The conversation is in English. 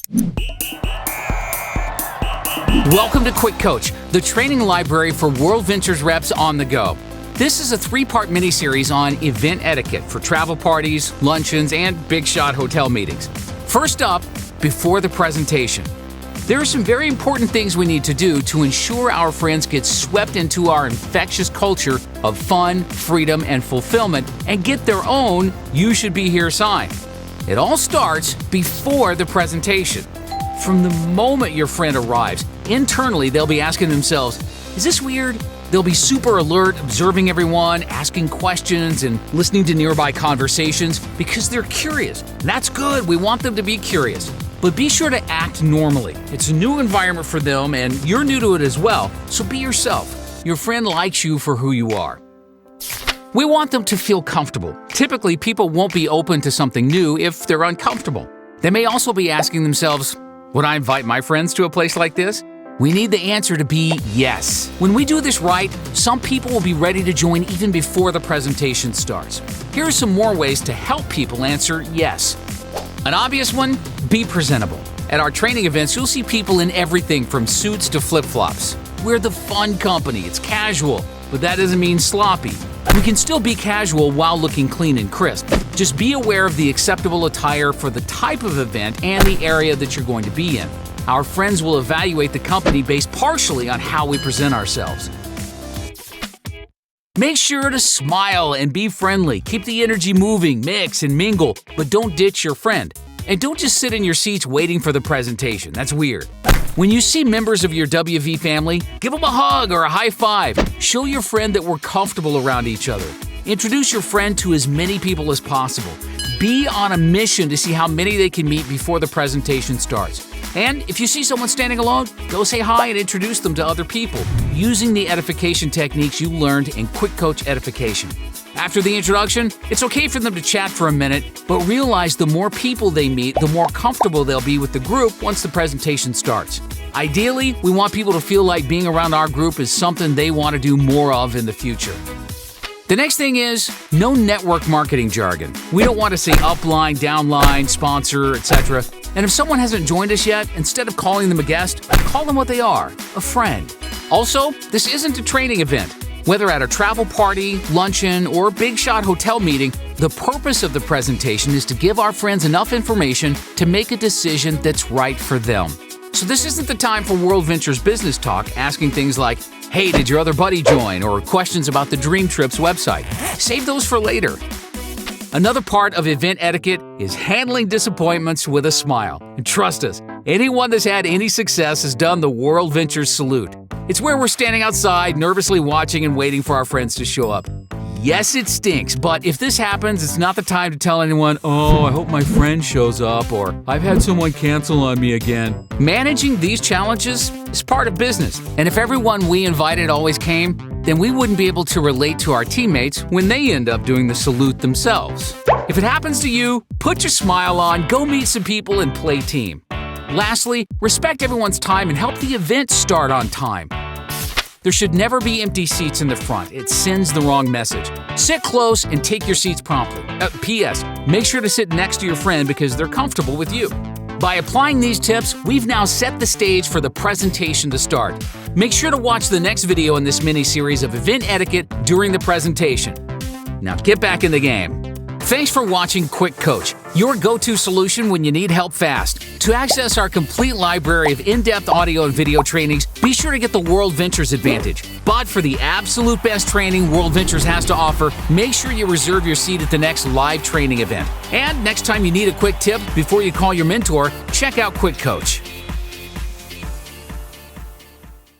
Welcome to QuickCoach, the training library for World Ventures reps on the go. This is a 3-part mini-series on event etiquette for travel parties, luncheons, and big-shot hotel meetings. First up, before the presentation. There are some very important things we need to do to ensure our friends get swept into our infectious culture of fun, freedom, and fulfillment and get their own "you should be here" sign. It all starts before the presentation. From the moment your friend arrives, internally they'll be asking themselves, "Is this weird?" They'll be super alert, observing everyone, asking questions, and listening to nearby conversations because they're curious. That's good. We want them to be curious. But be sure to act normally. It's a new environment for them, and you're new to it as well, so be yourself. Your friend likes you for who you are. We want them to feel comfortable. Typically, people won't be open to something new if they're uncomfortable. They may also be asking themselves, "Would I invite my friends to a place like this?" We need the answer to be yes. When we do this right, some people will be ready to join even before the presentation starts. Here are some more ways to help people answer yes. An obvious one, be presentable. At our training events, you'll see people in everything from suits to flip-flops. We're the fun company. It's casual, but that doesn't mean sloppy. We can still be casual while looking clean and crisp. Just be aware of the acceptable attire for the type of event and the area that you're going to be in. Our friends will evaluate the company based partially on how we present ourselves. Make sure to smile and be friendly. Keep the energy moving, mix and mingle, but don't ditch your friend. And don't just sit in your seats waiting for the presentation. That's weird. When you see members of your WV family, give them a hug or a high five. Show your friend that we're comfortable around each other. Introduce your friend to as many people as possible. Be on a mission to see how many they can meet before the presentation starts. And if you see someone standing alone, go say hi and introduce them to other people using the edification techniques you learned in QuickCoach Edification. After the introduction, it's okay for them to chat for a minute, but realize the more people they meet, the more comfortable they'll be with the group once the presentation starts. Ideally, we want people to feel like being around our group is something they want to do more of in the future. The next thing is no network marketing jargon. We don't want to say upline, downline, sponsor, etc. And if someone hasn't joined us yet, instead of calling them a guest, call them what they are, a friend. Also, this isn't a training event. Whether at a travel party, luncheon, or big shot hotel meeting, the purpose of the presentation is to give our friends enough information to make a decision that's right for them. So this isn't the time for World Ventures business talk, asking things like, "Hey, did your other buddy join?" or questions about the Dream Trips website. Save those for later. Another part of event etiquette is handling disappointments with a smile. And trust us, anyone that's had any success has done the World Ventures salute. It's where we're standing outside, nervously watching and waiting for our friends to show up. Yes, it stinks, but if this happens, it's not the time to tell anyone, "Oh, I hope my friend shows up," or "I've had someone cancel on me again." Managing these challenges is part of business, and if everyone we invited always came, then we wouldn't be able to relate to our teammates when they end up doing the salute themselves. If it happens to you, put your smile on, go meet some people, and play team. Lastly, respect everyone's time and help the event start on time. There should never be empty seats in the front. It sends the wrong message. Sit close and take your seats promptly. P.S. Make sure to sit next to your friend because they're comfortable with you. By applying these tips, we've now set the stage for the presentation to start. Make sure to watch the next video in this mini-series of event etiquette during the presentation. Now get back in the game. Thanks for watching QuickCoach, your go-to solution when you need help fast. To access our complete library of in-depth audio and video trainings, be sure to get the World Ventures Advantage. But for the absolute best training World Ventures has to offer, make sure you reserve your seat at the next live training event. And next time you need a quick tip before you call your mentor, check out QuickCoach.